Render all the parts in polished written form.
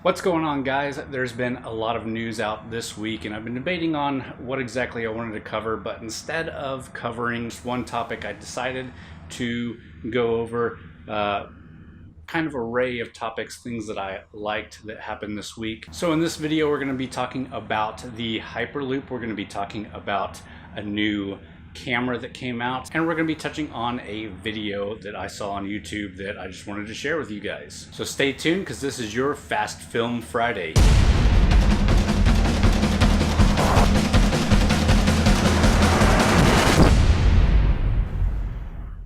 What's going on, guys? There's been a lot of news out this week, and I've been debating on what exactly I wanted to cover, but instead of covering just one topic, I decided to go over kind of array of topics, things that I liked that happened this week. So in this video, we're going to be talking about the Hyperloop. We're going to be talking about a new camera that came out, and we're going to be touching on a video that I saw on YouTube that I just wanted to share with you guys. So stay tuned, because this is your Fast Film Friday.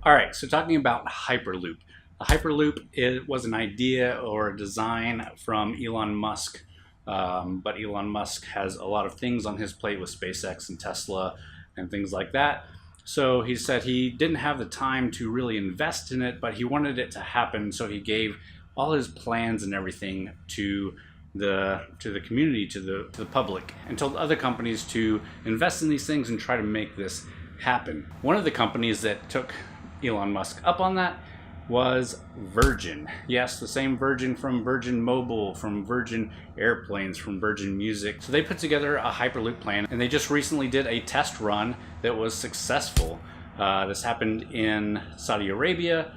Alright, so talking about Hyperloop. A Hyperloop was an idea or a design from Elon Musk, but Elon Musk has a lot of things on his plate with SpaceX and Tesla and things like that. So he said he didn't have the time to really invest in it, but he wanted it to happen, so he gave all his plans and everything to the community, to the public, and told other companies to invest in these things and try to make this happen. One of the companies that took Elon Musk up on that was Virgin. Yes, the same Virgin from Virgin Mobile, from Virgin Airplanes, from Virgin Music. So they put together a Hyperloop plan, and they just recently did a test run that was successful. This happened in Saudi Arabia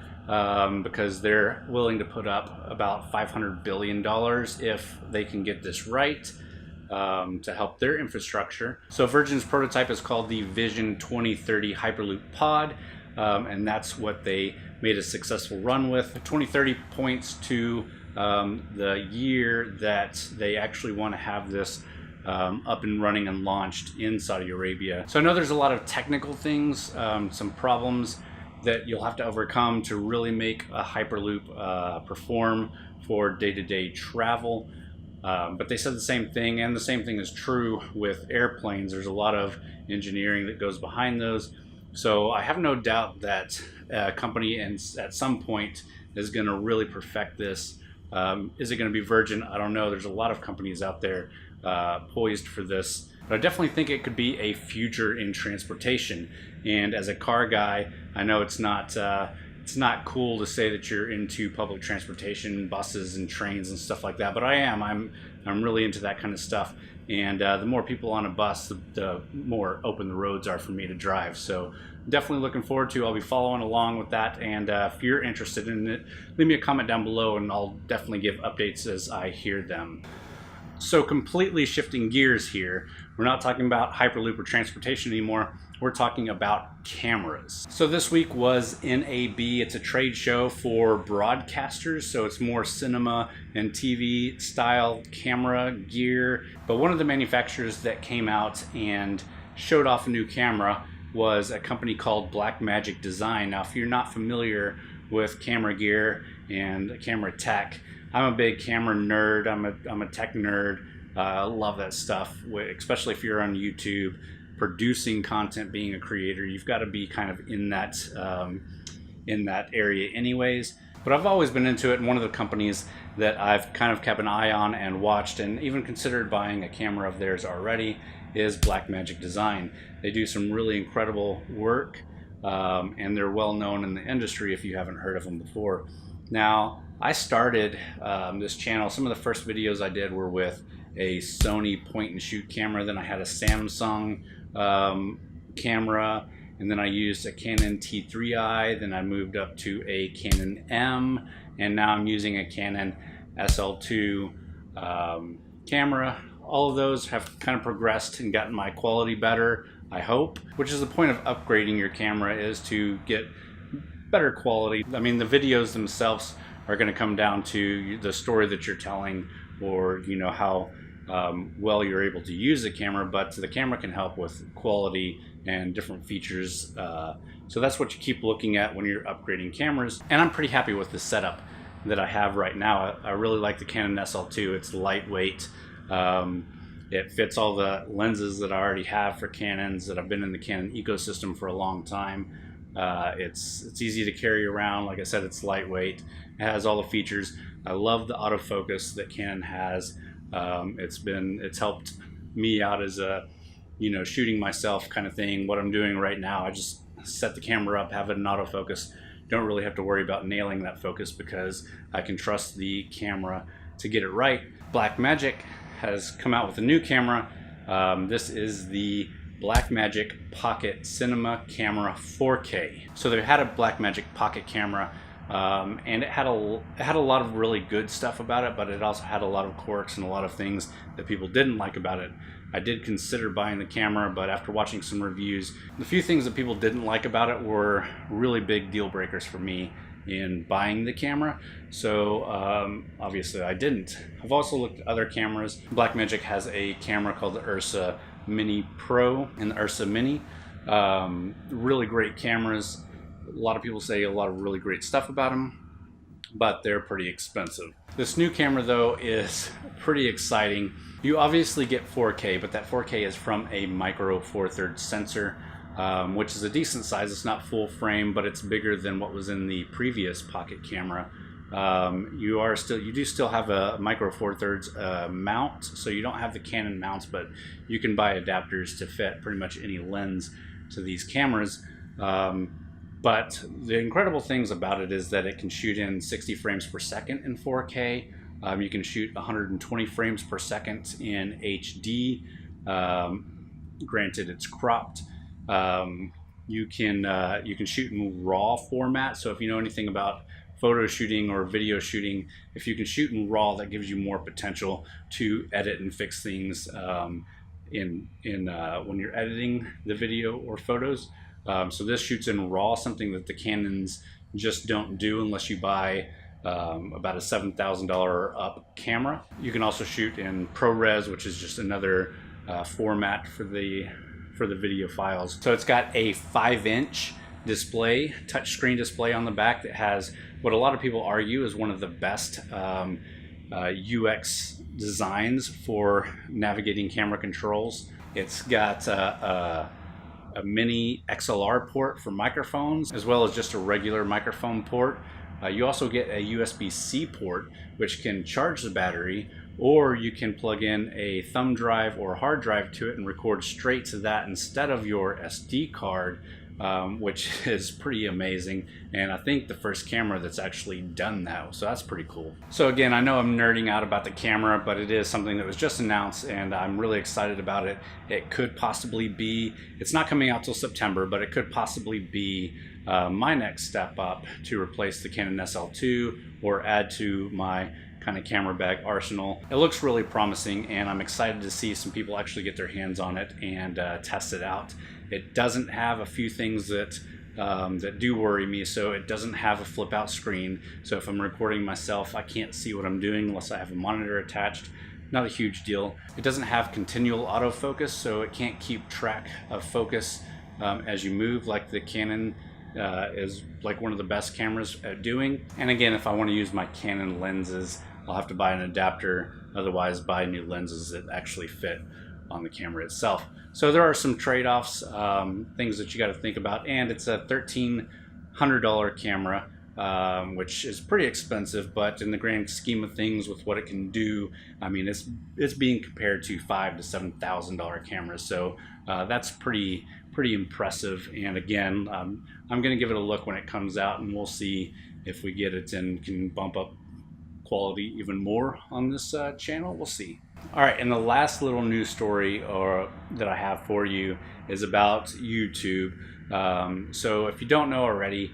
because they're willing to put up about $500 billion if they can get this right. To help their infrastructure. So Virgin's prototype is called the Vision 2030 Hyperloop Pod, and that's what they made a successful run with. 2030 points to the year that they actually want to have this up and running and launched in Saudi Arabia. So I know there's a lot of technical things, some problems that you'll have to overcome to really make a Hyperloop perform for day-to-day travel. But they said the same thing, and the same thing is true with airplanes. There's a lot of engineering that goes behind those. So I have no doubt that a company at some point is going to really perfect this. Is it going to be Virgin? I don't know. There's a lot of companies out there poised for this. But I definitely think it could be a future in transportation. And as a car guy, I know it's not cool to say that you're into public transportation, buses and trains and stuff like that, but I am. I'm really into that kind of stuff. And the more people on a bus, the more open the roads are for me to drive. So definitely looking forward to. I'll be following along with that. And if you're interested in it, leave me a comment down below, and I'll definitely give updates as I hear them. So completely shifting gears here, we're not talking about Hyperloop or transportation anymore. We're talking about cameras. So this week was NAB. It's a trade show for broadcasters, so it's more cinema and TV style camera gear. But one of the manufacturers that came out and showed off a new camera was a company called Blackmagic Design. Now, if you're not familiar with camera gear and camera tech, I'm a big camera nerd. I'm a tech nerd. I love that stuff, especially if you're on YouTube producing content, being a creator. You've got to be kind of in that area anyways. But I've always been into it, and one of the companies that I've kind of kept an eye on and watched and even considered buying a camera of theirs already is Blackmagic Design. They do some really incredible work, and they're well known in the industry if you haven't heard of them before. Now, I started this channel. Some of the first videos I did were with a Sony point and shoot camera. Then I had a Samsung camera, and then I used a Canon T3i. Then I moved up to a Canon M, and now I'm using a Canon SL2 camera. All of those have kind of progressed and gotten my quality better, I hope, which is the point of upgrading your camera, is to get better quality. I mean, the videos themselves are going to come down to the story that you're telling, or how well you're able to use the camera, but the camera can help with quality and different features. So that's what you keep looking at when you're upgrading cameras. And I'm pretty happy with the setup that I have right now. I really like the Canon SL2. It's lightweight. It fits all the lenses that I already have for Canons, that I've been in the Canon ecosystem for a long time. It's easy to carry around. Like I said, it's lightweight. It has all the features. I love the autofocus that Canon has. It's helped me out as a shooting myself kind of thing. What I'm doing right now, I just set the camera up, have it in autofocus, don't really have to worry about nailing that focus because I can trust the camera to get it right. Blackmagic has come out with a new camera. This is the Blackmagic Pocket Cinema Camera 4K. So they had a Blackmagic Pocket camera, and it had a lot of really good stuff about it, but it also had a lot of quirks and a lot of things that people didn't like about it. I did consider buying the camera, but after watching some reviews, the few things that people didn't like about it were really big deal breakers for me in buying the camera. So obviously I didn't. I've also looked at other cameras. Blackmagic has a camera called the Ursa Mini Pro and the Ursa Mini. Really great cameras. A lot of people say a lot of really great stuff about them, but they're pretty expensive. This new camera though is pretty exciting. You obviously get 4K, but that 4K is from a micro Four Thirds sensor, which is a decent size. It's not full frame, but it's bigger than what was in the previous Pocket camera. You do still have a micro Four Thirds mount, so you don't have the Canon mounts, but you can buy adapters to fit pretty much any lens to these cameras. But the incredible things about it is that it can shoot in 60 frames per second in 4K. You can shoot 120 frames per second in HD. Granted, it's cropped. You can shoot in RAW format. So if you know anything about photo shooting or video shooting, if you can shoot in RAW, that gives you more potential to edit and fix things when you're editing the video or photos. So this shoots in RAW, something that the Canons just don't do unless you buy about a $7,000 up camera. You can also shoot in ProRes, which is just another format for the video files. So it's got a 5-inch display, touchscreen display on the back that has what a lot of people argue is one of the best UX designs for navigating camera controls. It's got a mini XLR port for microphones, as well as just a regular microphone port. You also get a USB-C port, which can charge the battery, or you can plug in a thumb drive or hard drive to it and record straight to that instead of your SD card, which is pretty amazing. And I think the first camera that's actually done that, so that's pretty cool. So again, I know I'm nerding out about the camera, but it is something that was just announced and I'm really excited about it. It could possibly be, it's not coming out till September, but it could possibly be my next step up to replace the Canon SL2 or add to my kind of camera bag arsenal. It looks really promising and I'm excited to see some people actually get their hands on it and test it out. It doesn't have a few things that do worry me. So it doesn't have a flip out screen. So if I'm recording myself, I can't see what I'm doing unless I have a monitor attached. Not a huge deal. It doesn't have continual autofocus, so it can't keep track of focus as you move like the Canon is like one of the best cameras at doing. And again, if I want to use my Canon lenses, I'll have to buy an adapter, otherwise buy new lenses that actually fit on the camera itself. So there are some trade-offs, things that you got to think about, and it's a $1,300 camera, which is pretty expensive, but in the grand scheme of things with what it can do, I mean, it's being compared to $5,000 to $7,000 cameras, so that's pretty impressive. And again, I'm going to give it a look when it comes out, and we'll see if we get it and can bump up quality even more on this channel. We'll see. All right, and the last little news story that I have for you is about YouTube. So if you don't know already,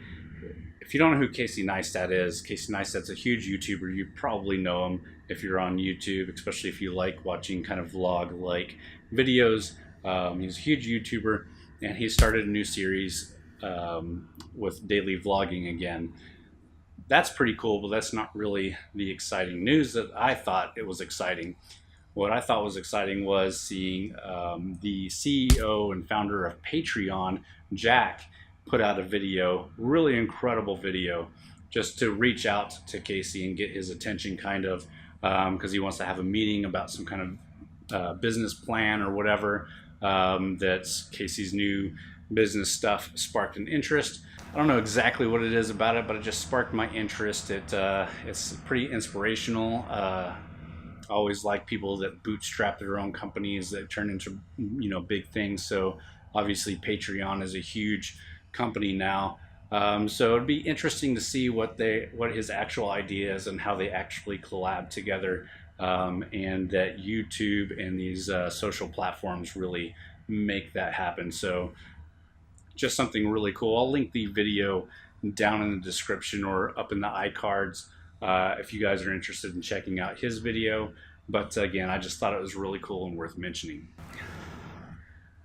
if you don't know who Casey Neistat is, Casey Neistat's a huge YouTuber. You probably know him if you're on YouTube, especially if you like watching kind of vlog-like videos. He's a huge YouTuber, and he started a new series with daily vlogging again. That's pretty cool, but that's not really the exciting news that I thought it was exciting. What I thought was exciting was seeing the CEO and founder of Patreon, Jack, put out a video, really incredible video, just to reach out to Casey and get his attention, kind of, because he wants to have a meeting about some kind of business plan or whatever. That's Casey's new business stuff sparked an interest. I don't know exactly what it is about it, but it just sparked my interest. It's pretty inspirational. I always like people that bootstrap their own companies that turn into, big things. So obviously Patreon is a huge company now. So it'd be interesting to see what his actual ideas and how they actually collab together, and that YouTube and these social platforms really make that happen. So just something really cool. I'll link the video down in the description or up in the iCards if you guys are interested in checking out his video. But again, I just thought it was really cool and worth mentioning.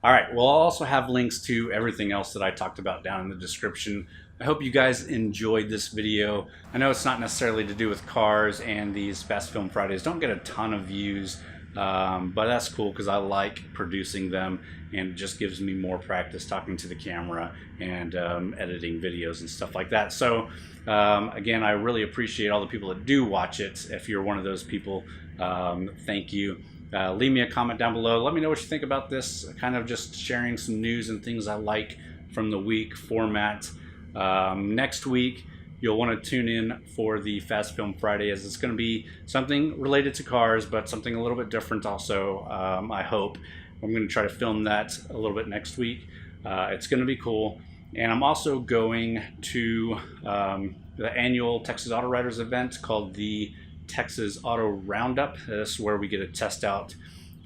All right, well, I'll also have links to everything else that I talked about down in the description. I hope you guys enjoyed this video. I know it's not necessarily to do with cars, and these Fast Film Fridays don't get a ton of views, but that's cool because I like producing them, and it just gives me more practice talking to the camera and editing videos and stuff like that. So again, I really appreciate all the people that do watch it. If you're one of those people, thank you. Leave me a comment down below. Let me know what you think about this, kind of just sharing some news and things I like from the week format. Next week, you'll want to tune in for the Fast Film Friday, as it's going to be something related to cars, but something a little bit different also, I hope. I'm going to try to film that a little bit next week. It's going to be cool. And I'm also going to the annual Texas Auto Writers event called the Texas Auto Roundup. This is where we get to test out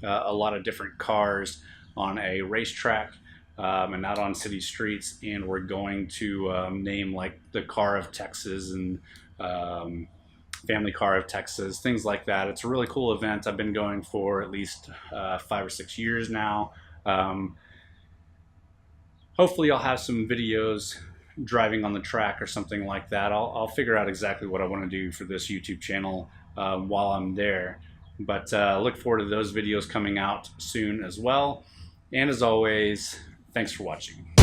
a lot of different cars on a racetrack and not on city streets, and we're going to name like the car of Texas and family car of Texas, things like that. It's a really cool event. I've been going for at least 5 or 6 years now. Hopefully I'll have some videos driving on the track or something like that. I'll figure out exactly what I want to do for this YouTube channel while I'm there. But look forward to those videos coming out soon as well. And as always, thanks for watching.